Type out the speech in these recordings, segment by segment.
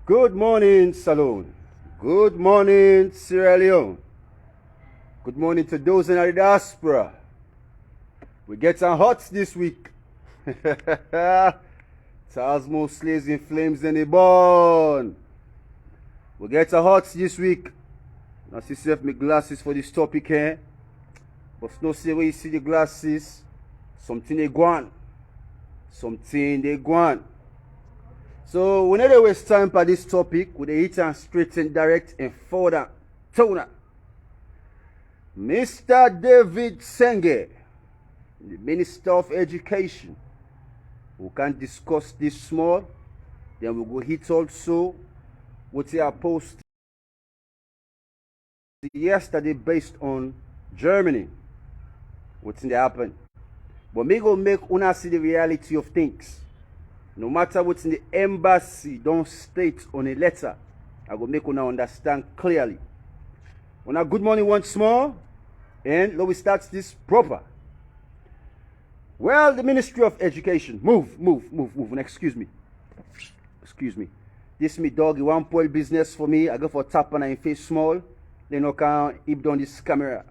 Good morning, Salone. Good morning, Sierra Leone. Good morning to those in the diaspora. We get some hots this week. Tazmo, Sliz in flames and a burn. We get some hots this week. Now see if my glasses for this topic here. But no see where you see the glasses. Something they go on. Something they go on. So we never waste time for this topic with the hit and straight and direct and further toner. Mr. David Sengeh, the Minister of Education, we can discuss this small. Then we go hit also what they are posted yesterday based on Germany. What's in the happen? But me go make una see the reality of things. No matter what's in the embassy don't state on a letter, I go make una understand clearly. Una good morning once more, and let me start this proper. Well, the Ministry of Education, move, and excuse me. This me dog, you want spoil business for me, I go for tap and I face small, then I can hip down this camera.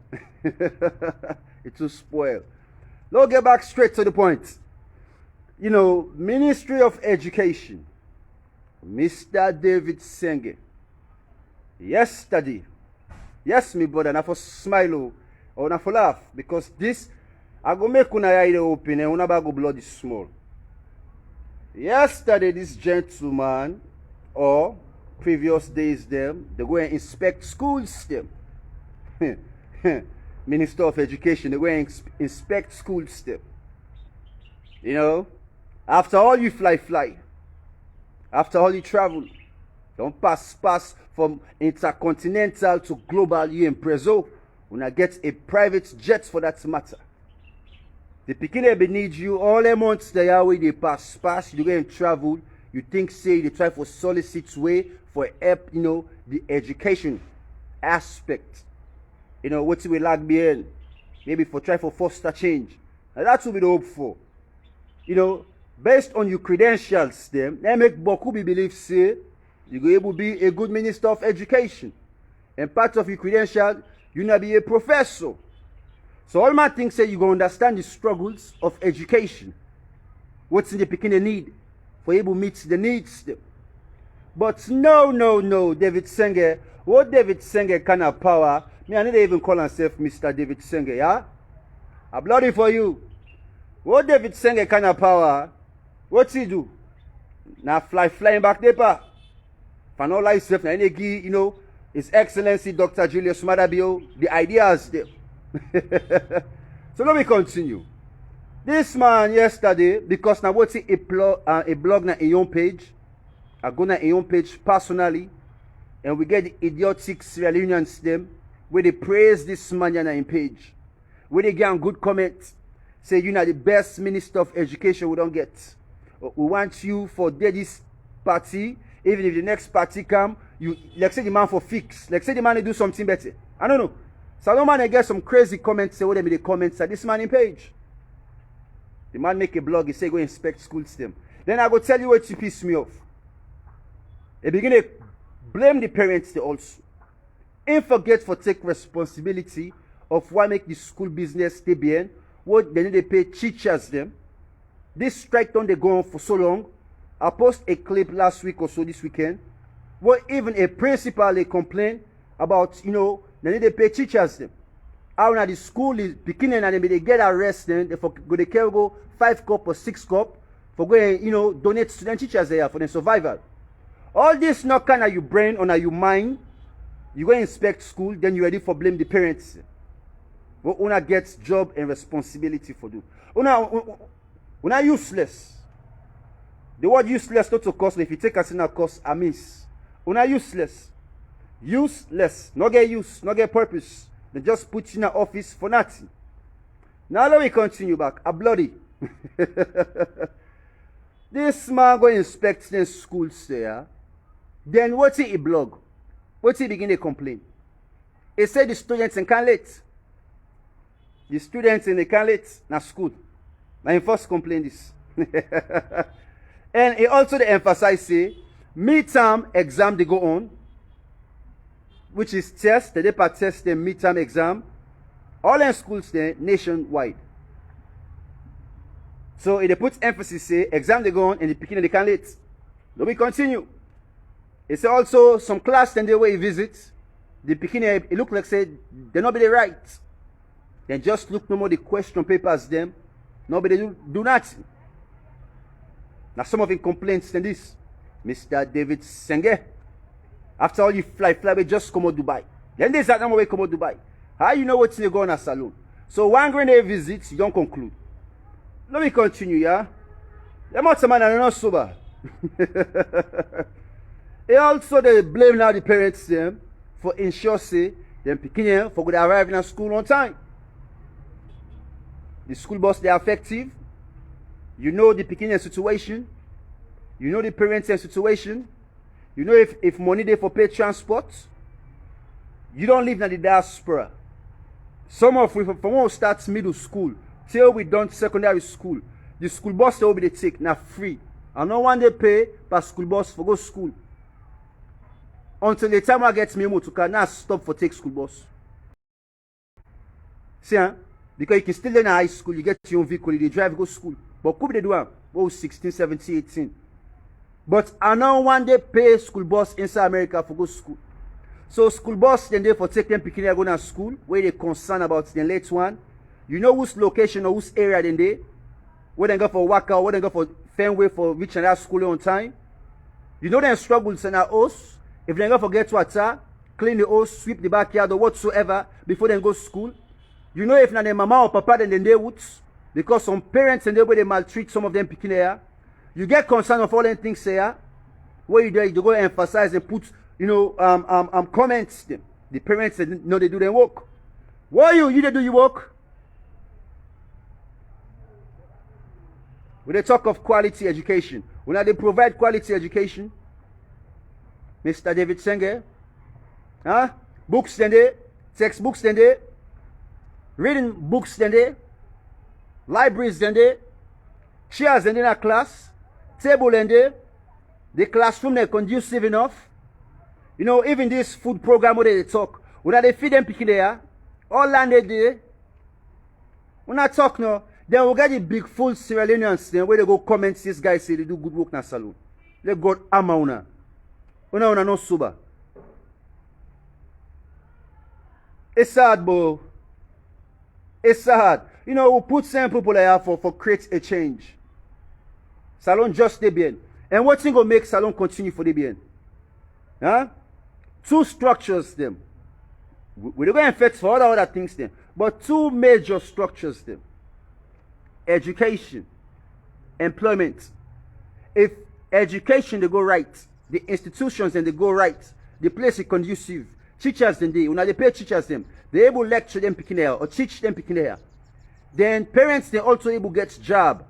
It's too spoiled. Let's get back straight to the point. You know, Ministry of Education, Mr. David Sengeh, yesterday, yes, me brother, not for smile or not for laugh, because this, I go make una eye open and una go bloody small. Yesterday, this gentleman, or previous days them, they go and inspect schools them. Minister of Education, they go and inspect schools them. You know, after all you fly. After all you travel, don't pass from intercontinental to global you in Prezo. When I get a private jet for that matter. The Pekin be need you all the months they are where they pass, you go and travel, you think say they try for solicit way for help, you know, the education aspect. You know, what we like behind. Maybe for try for foster change. And that's what we hope for. You know, based on your credentials, them, they make Bokubi believe say you go able to be a good Minister of Education. And part of your credential, you not be a professor. So all my things say you go understand the struggles of education. What's in the Pekin need for able to meet the needs. Them. But no, David Sengeh. What David Sengeh kind of power? Me, I need to even call myself Mr. David Sengeh, yeah? I'm bloody for you. What David Sengeh kind of power? What's he do? Now flying back there, pa. For no life, now you know, His Excellency Dr. Julius Madabio, the ideas there. So let me continue. This man yesterday, because now what's a blog na a young page, I go na a young page personally, and we get the idiotic Sierra Leoneans them, where they praise this man na in page, where they get good comments. Say you're not the best Minister of Education we don't get. We want you for this party. Even if the next party come, you like say the man for fix. Like say the man they do something better. I don't know. So I don't man I get some crazy comments. Say what they be the comments at this man in page. The man make a blog. He say go inspect schools them. Then I go tell you what to piss me off. They begin to blame the parents they also. Ain't forget for take responsibility of why make the school business stay behind. What they need to pay teachers them. This strike don't they go on for so long. I post a clip last week or so this weekend. What even a principal they complain about, you know, they need to pay teachers them. How now the school is beginning and they get arrested, they for go they can go 5 cup or 6 cup for going, you know, donate student teachers there for their survival. All this not kind of your brain or your mind. You go inspect school, then you ready for blame the parents. What una gets job and responsibility for do. Una useless. The word useless not to cost, if you take us in a course amiss. Una useless. Useless. No get use, no get purpose. They just put you in an office for nothing. Now let me continue back. A bloody. This man go inspect the schools there. Then what's he blog? What's he begin to complain? He said the students in can't late. The students in the can't late na school. Now he first complain this. And he also emphasize say midterm exam they go on, which is test, the paper test, the midterm exam, all in schools there nationwide. So it puts emphasis, say, exam they go on and the picking they can late. Then we continue. It's also some class then they way you visit. The picking it look like say they not be the right. Then just look no more the question papers them. Nobody do nothing. Now some of the complaints than this. Mr. David Sengeh. After all you fly, we just come out Dubai. Then there's that number way come out Dubai. How you know what's in the go on a saloon? So one grenade visit, you don't conclude. Let me continue, yeah? Them out man are not sober. They also they blame now the parents them for ensure say them picking for good arriving at school on time. The school bus they are effective. You know the picking situation. You know the parents situation. You know if money they for pay transport. You don't live in the diaspora. Some of we from when we start middle school till we done secondary school, the school bus they will be the take now free. And no one they pay per school bus for go school. Until the time I get me to can now stop for take school bus. See, huh? Because you can still in high school, you get your own vehicle, you drive go school. But could they do one? Oh, 16, 17, 18. But I know one day pay school bus inside America for go school. So school bus then they for take them picking go to school, where they concerned about the late one. You know whose location or whose area then they, where they go for Waka, where they go for Fenway for reaching that school on time. You know them struggles in our house. If they go forget water, clean the house, sweep the backyard or whatsoever before they go to school. You know if not their mama or papa then they would, because some parents and they maltreat some of them picking there. You get concerned of all them things here, where you go emphasize and put, you know, comments them. The parents know they do their work. Why you they do your work? When they talk of quality education, when they provide quality education, Mr. David Sengeh, huh? Books then they, textbooks then they, reading books then they, libraries then they, chairs then in a class, table then they, the classroom they conducive enough. You know, even this food program where they talk, when they feed them picking there, all landed there. When I talk now, then we get the big full Sierra Leoneans then where they go comment this guy say they do good work in a salon. They got amauna. Una no sober. It's sad, bro. It's sad. You know, we put some people there for create a change. Salon just the bien. And what's going to make Salon continue for the bien? Huh? Two structures them. We're going to affect for other things then. But two major structures them. Education. Employment. If education they go right, the institutions then they go right, the place is conducive, teachers then they pay teachers them, they able lecture them picking there or teach them picking there. Then parents they also able get job,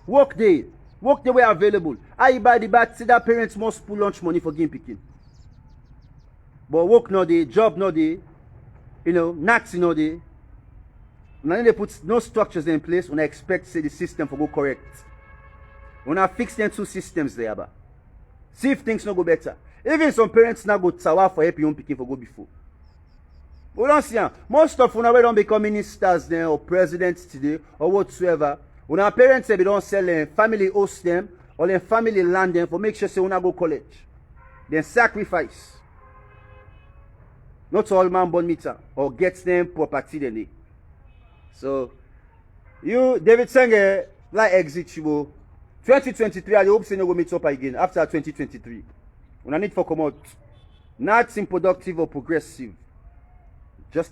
work they were available. I buy the bat see that parents must pull lunch money for game picking. But work no day, job no day, you know, nothing no day. When they put no structures in place, when I expect say the system for go correct. When I fix them two systems there, but see if things no go better. Even some parents now go tawa for help young picking for go before. We don't see most of when we don't become ministers then or presidents today or whatsoever. When our parents say they don't sell them, family host them or their family land them for make sure say when I go college. Then sacrifice. Not all man born meter or gets them property then they. So you David Sengeh like exit you. 2023, I hope say no go meet up again after 2023. When I need for come out, nothing productive or progressive. Just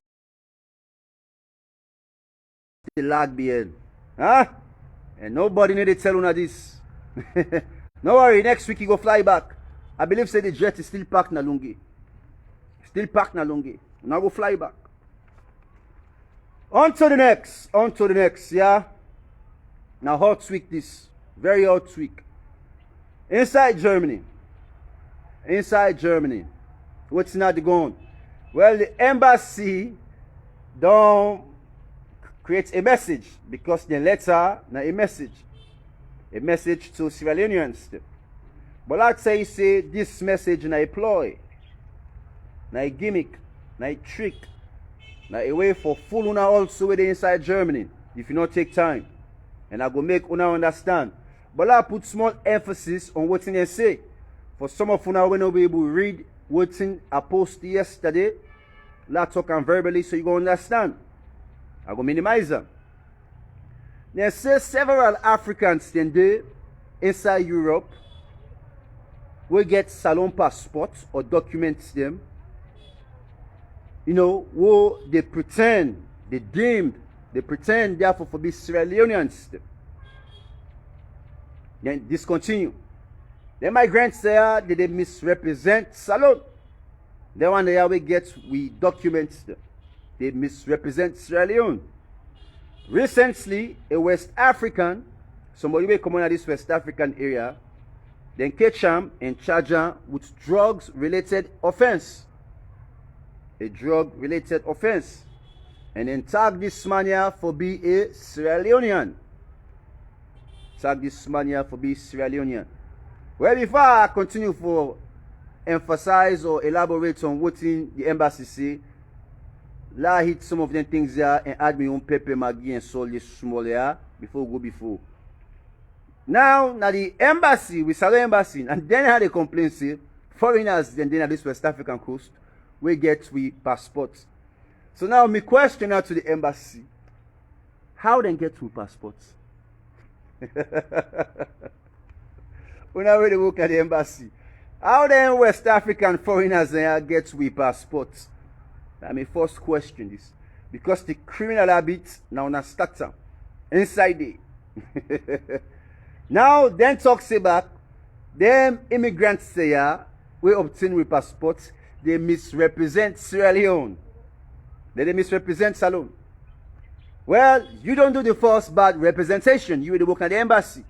the lag behind. Huh? And nobody need to tell una this. No worry, next week you go fly back. I believe say the jet is still packed na Lungi. Still packed na Lungi. Now go fly back. On to the next, yeah. Now hot week this. Very hot week. Inside Germany. What's not going? Well, the embassy don't create a message because the letter now a message to Sierra Leoneans. But let's say this message na a ploy, na a gimmick, na a trick, na a way for fool una also with inside Germany if you not take time. And I go make una understand. But I put small emphasis on what they say. For some of una will not be able to read what I posted yesterday. Let's talk and verbally so you go understand. I go minimize them. They say several Africans today inside Europe will get salon passports or documents them. You know, who they pretend, they pretend therefore for be Sierra Leoneans. Then discontinue. Then migrants there, they misrepresent salon. Then one day we get documents them. They misrepresent Sierra Leone. Recently, a West African, somebody will come out of this West African area, then catch him and charge him with drugs-related offense. A drug-related offense. And then tag this man here for be a Sierra Leonean. Tag this man here for be Sierra Leonean. Well, before I continue for emphasize or elaborate on what in the embassy say, let hit some of them things there and add me own pepper, maggi and salt this small here before we go before. Now the embassy, we saw the embassy, and then had a complaint say foreigners then at this West African coast we get passports. So now my question out to the embassy, how then get passports? When I really look at the embassy, how then West African foreigners then get passports? That's my first question this. Because the criminal habits now na start inside there. Now then talks about them immigrants there we obtain with passports, they misrepresent Sierra Leone. They misrepresent Salon. Well, you don't do the first bad representation. You will work at the embassy.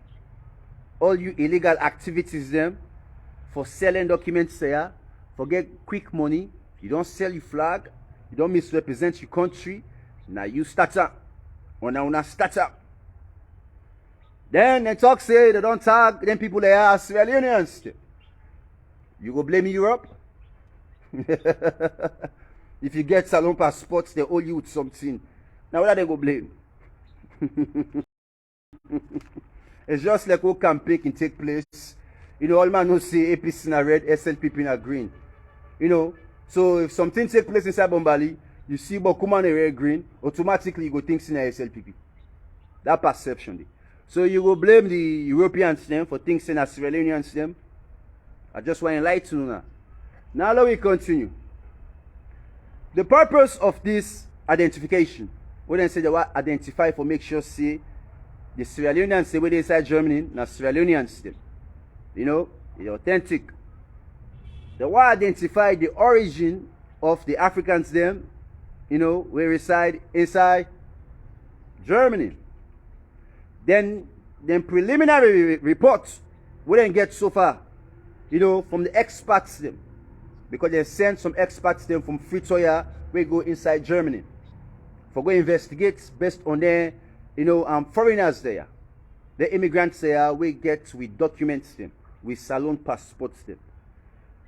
All you illegal activities them for selling documents there, for get quick money. You don't sell your flag. You don't misrepresent your country. Now you start up. Or now una start up. Then they talk say they don't tag them people they are Sierra Leoneans. You go blame Europe? If you get salon passports, they owe you with something. Now what are they go blame? It's just like what campaign can take place. You know, all man knows say APC in a red, SLPP in a green. You know, so if something take place inside Bombali, you see Bokuma in a red green, automatically you go think in a SLPP. That perception. Dey. So you go blame the Europeans them for things in a Sierra Leoneans them. I just want to enlighten you now. Now let me continue. The purpose of this identification, when they say they want identify for make sure see the Sierra Leoneans say where they inside Germany, now Sierra Leoneans them. You know, they're authentic. They want identify the origin of the Africans them, you know, where reside inside Germany. Then preliminary reports we didn't get so far, you know, from the experts them. Because they sent some experts them from Pretoria, we go inside Germany for go investigate based on their, you know, foreigners there, the immigrants there. We get with documents them, with salon passports them.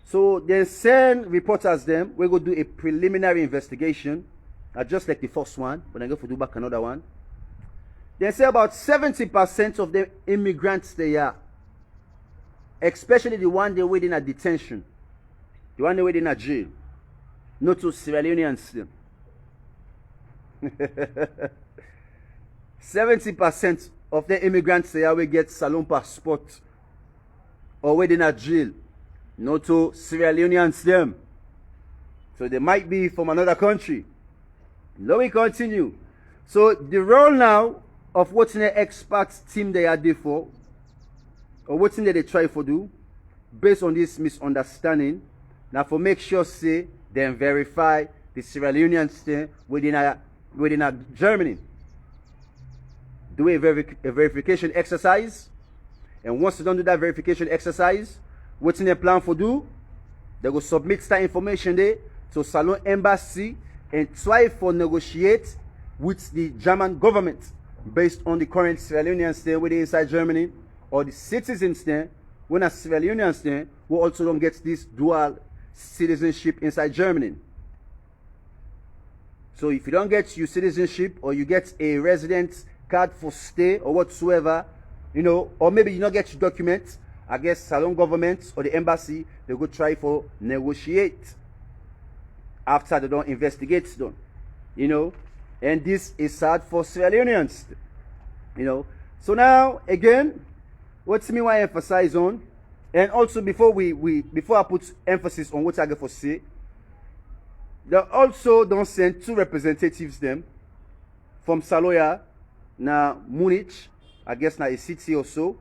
So they send reporters them. We go do a preliminary investigation, just like the first one. When I go for do back another one, they say about 70% of the immigrants there, especially the one they waiting at detention. The one they waiting at jail. Not to Sierra Leoneans. 70% of the immigrants there will get salon passport or waiting at jail. Not to Sierra Leoneans them. So they might be from another country. Let me continue. So the role now of what's in the experts team they are there for, or what's in there they try for do, based on this misunderstanding. Now for make sure say then verify the Sierra Leoneans thing within a Germany. Do a verification exercise, and once you don't do that verification exercise, what's in the plan for do? They will submit that information there to Salon Embassy and try for negotiate with the German government based on the current Sierra Leoneans there within inside Germany, or the citizens there when as Sierra Leoneans then, we also don't get this dual citizenship inside Germany. So if you don't get your citizenship or you get a resident card for stay or whatsoever, you know, or maybe you don't get your documents, I guess Salon government or the embassy, they go try for negotiate after they don't investigate done, you know. And this is sad for Sierra Leoneans, you know. So now again, what's me want to emphasize on, and also before before I put emphasis on what I get for say, they also don't send two representatives them from Saloya na Munich, I guess na a city or so,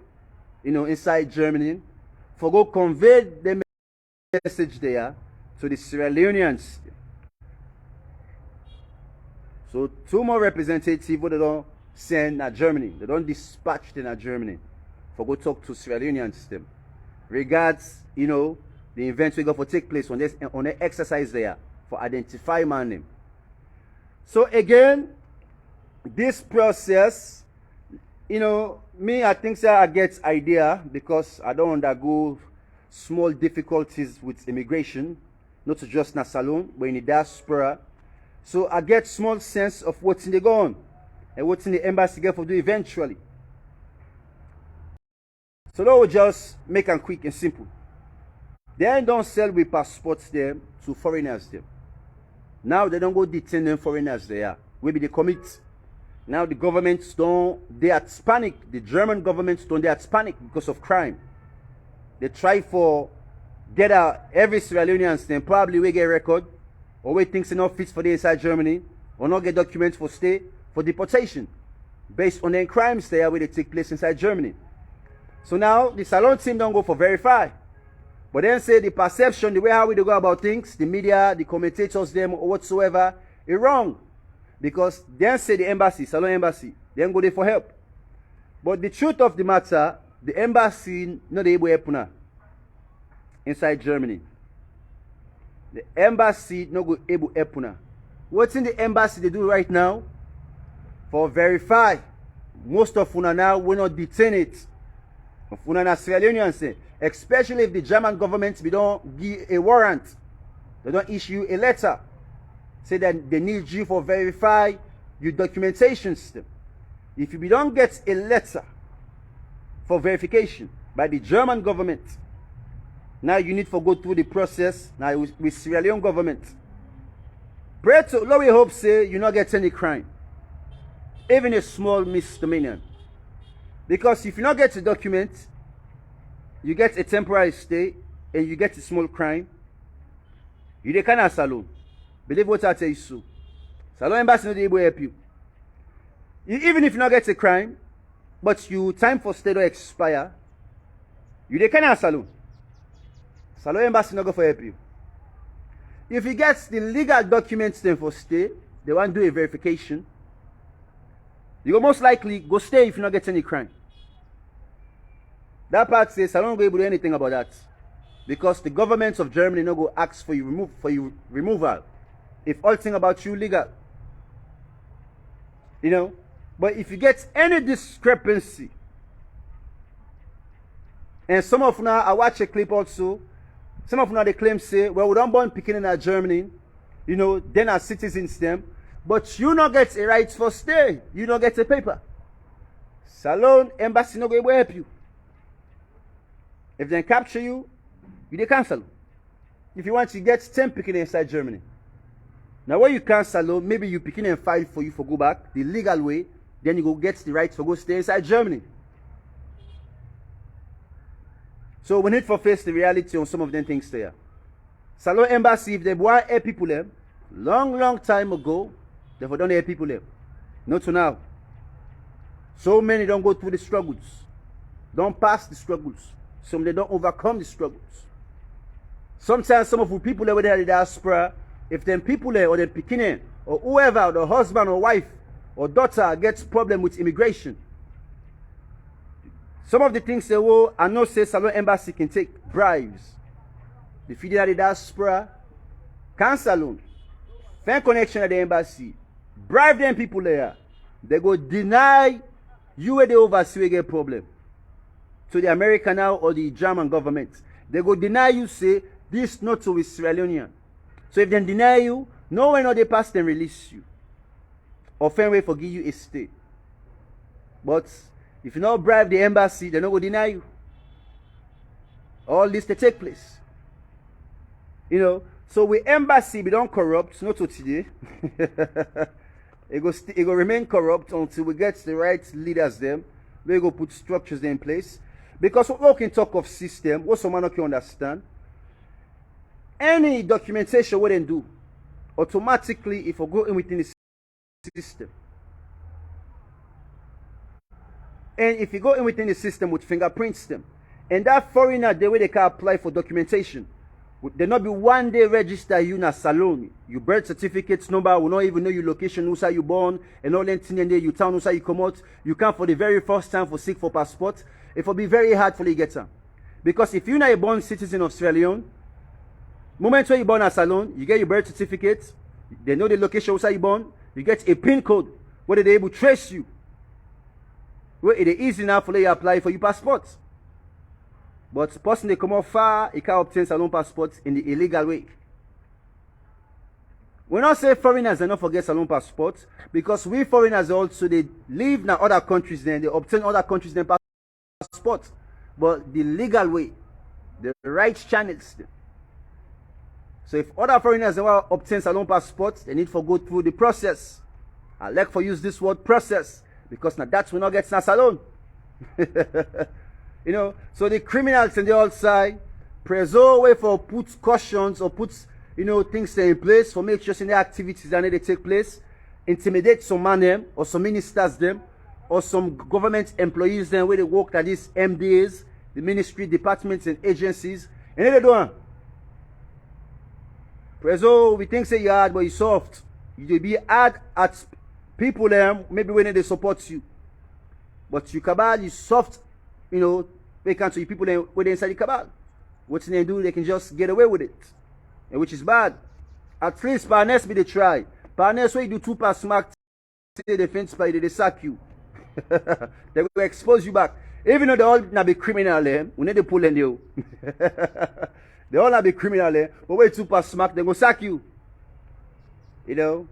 you know, inside Germany, for go convey the message there to the Sierra Leoneans. So two more representatives they don't send to Germany. They don't dispatch them to Germany for go talk to Sierra Leoneans them. Regards, you know, the events we go for take place on the exercise there for identify man name. So again, this process, you know, me I think I get idea because I don't undergo small difficulties with immigration, not just na Salon, but in the diaspora. So I get small sense of what's in the go on and what's in the embassy get for do eventually. So that will just make them quick and simple. They don't sell with passports there to foreigners there. Now they don't go detain them foreigners there. Maybe they commit. Now the governments they are panic. The German governments they are panic because of crime. They try for get out every Sierra Leoneans then probably we get record or we things enough fits for the inside Germany or not get documents for stay for deportation based on the crimes there where they take place inside Germany. So now the Salon team don't go for verify. But then say the perception, the way how we go about things, the media, the commentators, them or whatsoever, is wrong. Because then say the embassy, Salon embassy, then go there for help. But the truth of the matter, the embassy not able to help now inside Germany. The embassy not go able to help now. What's in the embassy they do right now? For verify. Most of una now will not detain it. Of una na Sierra Leoneans say. Especially if the German government don't give a warrant, they don't issue a letter, say that they need you for verify your documentation system. If you don't get a letter for verification by the German government, now you need to go through the process now with Sierra Leone government. Pray to Lord, we hope say you not get any crime, even a small misdemeanor, because if you not get a document, you get a temporary stay and you get a small crime, you dey kind of Salon. Believe what I tell you so. Salon embassy no dey able to help you. Even if you not get a crime, but your time for stay don't expire, you dey kind of Salon. Salon embassy not go for help you. If you get the legal documents then for stay, they want to do a verification. You will most likely go stay if you not get any crime. That part says I don't go able to do anything about that. Because the governments of Germany no go ask for you removal. If all thing about you legal. You know? But if you get any discrepancy, and some of now I watch a clip also, some of now they claim say, well, we don't born picking in Germany, you know, then are citizens them, but you not get a right for stay. You don't get a paper. Salon embassy no go able to help you. If they capture you, they cancel. If you want to get 10 picking inside Germany. Now when you cancel, maybe you picking and file for you for go back the legal way, then you go get the right for go stay inside Germany. So we need to face the reality on some of them things there. Salon embassy, if they want to help people there, long time ago, they don't help people there. Not to now. So many don't go through the struggles. Don't pass the struggles. Some they don't overcome the struggles. Sometimes some of the people that were there in the diaspora, if them people there or the picking or whoever, the husband or wife or daughter gets problem with immigration, some of the things they will, I know say Salon embassy can take bribes. The feeding at the diaspora, can Salon, fan connection at the embassy, bribe them people there. They go deny you where they oversee get problem. to the American now or the German government. They go deny you, say, this not to is Sierra Leonean. So if they deny you, no way not they pass them release you. Or fair way forgive you a stay. But if you not bribe the embassy, they not go deny you. All this they take place. You know, so with embassy, we don't corrupt, not to today. It go remain corrupt until we get the right leaders them. We go put structures in place. Because what we can talk of system, what someone can understand, any documentation we then do, automatically if we go in within the system. And if you go in within the system with fingerprints them, and that foreigner, the way they can apply for documentation, there not be one day register you in a salon. Your birth certificates number will not even know your location, who's you born, and all that thing, and you town, who's you come out. You come for the very first time for seek for passport. It will be very hard for you to get them. Because if you're not a born citizen of Sierra Leone, moment when you're born as salon, you get your birth certificate, they know the location who's you born, you get a PIN code where they're able to trace you. Where it is easy now for you to apply for your passport. But the person they come out far, he can obtain salon passports in the illegal way. We not say foreigners they not forget salon passports because we foreigners also they live in other countries then they obtain other countries then passports. But the legal way, the right channels. So if other foreigners they want to obtain salon passports, they need to go through the process. I like for use this word process because now that's when not get na salon. You know, so the criminals on the outside preserve way for put cautions or put, you know, things in place for make sure in the activities that they take place, intimidate some man them or some ministers them or some government employees them where they work at these MDAs, the ministry, departments and agencies, and then they do it. Preserve, we think say you hard, but you soft. You be hard at people them, maybe when they support you. But you cabal, you soft. You know, they can't see people when they inside the cabal. What they do, they can just get away with it. And which is bad. At least partners be they try. Partners when you do 2 pass smack, say the fence by they sack you. They will expose you back. Even though they all not be criminal there, we need to pull in you. They all not be criminal there, but when 2 pass smack, they go sack you. You know?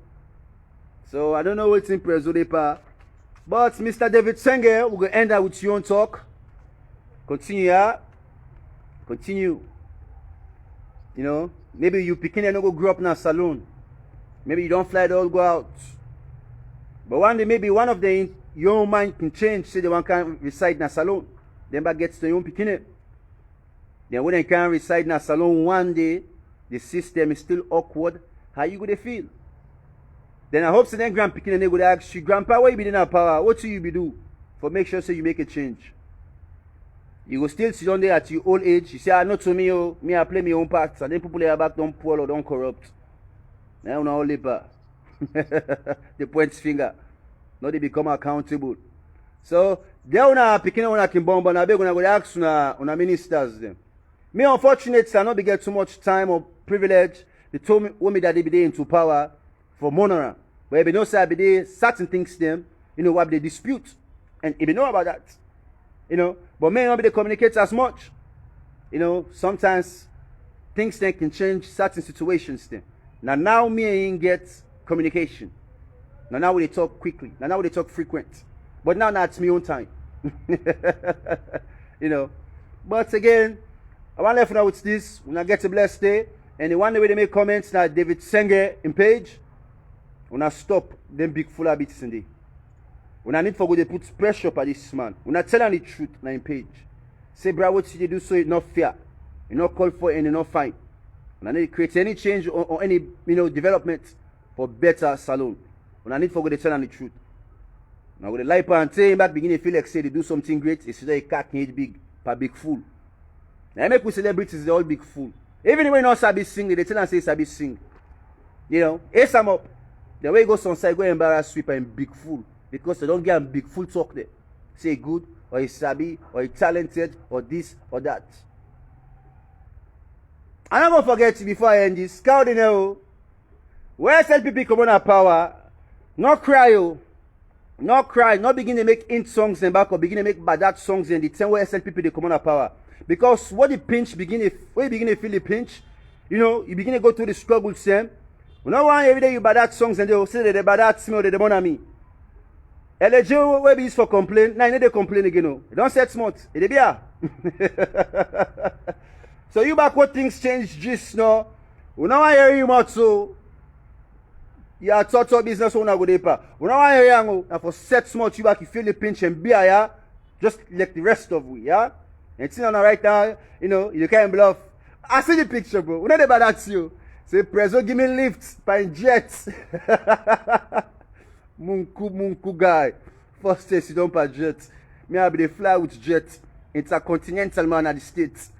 So I don't know what's in Prezodepa. But Mr. David Sengeh, we're gonna end up with your own talk. Continue, yeah. Continue. You know, maybe you picking and go grow up in a saloon. Maybe you don't fly, they all go out. But one day, maybe one of them, your own mind can change. Say the one can reside in a saloon. Then back gets to your own picking. Then when they can't reside in a saloon one day, the system is still awkward. How you gonna feel? Then I hope so then grand picking and they would ask you, Grandpa, what you be doing now power? What you be do? For make sure so you make a change. You will still sit on there at your old age. You say, not to me, oh, me I play my own part. And then people are back don't poor or don't corrupt. Now all labor. They point finger. Now they become accountable. So they are picking on a kimbomb and I beg when I go ask on ministers them. Me unfortunately I not be get too much time or privilege. They told me that they be there into power for Monora. But if you know say I be there certain things them, you know what they dispute. And if you know about that. You know, but may not be the communicate as much. You know, sometimes things then can change certain situations then. Now me ain't get communication. Now we talk quickly. Now we talk frequent. But now it's my own time. You know. But again, I want to left now with this. When I get a blessed day. And the one way they make comments now David Sengeh in page. When I stop them big full habits in there. When I need for go they put pressure up at this man. When I tell him the truth na him page. Say, bro, what you do so it's not fair. You not call for and you not fine. When I need to create any change or any development for better salon. When I need for go they tell him the truth. Now with the light and saying back beginning to feel like say they do something great, it's just a cat need big per big fool. Now I make with celebrities they all big fool. Even when not sabi sing, they tell them say sabi sing. You know, ace them up. The way he goes on side, go embarrass sweeper and big fool. Because they don't get a big full talk there. Say good, or he's sabi, or he's talented, or this, or that. I'm not going to forget before I end this. Scout in where SLPP come on power, not cry. Not cry, not begin to make int songs and back or begin to make bad songs and the 10 where SL people they come on power. Because what the pinch begin if when you begin to feel the pinch, you know, you begin to go through the struggle same. You know why every day you bad songs and they will say that they bad smell they want me. LJ where be used for complain, now they complain again. No. They don't set smart. It be here. So you back what things change just now. We know I hear you much so. You are taught business owner go deeper. We know I hear you now for set smart you back you feel the pinch and be here. Just like the rest of we, yeah? And it's on right now, you know, you can't bluff. I see the picture, bro. We know about that you. Say Prezo give me lift by jets. Munku guy. First day you don't buy jet. Me I be the fly with jet. Intercontinental man at the States.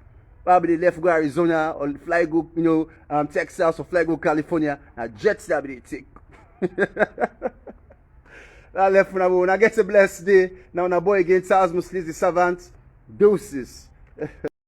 Probably left go Arizona or fly go, you know, Texas or fly go California. And jets that be they take. That left when I get a blessed day. Now, boy again, Tazmo, Sliz the servant. Deuces.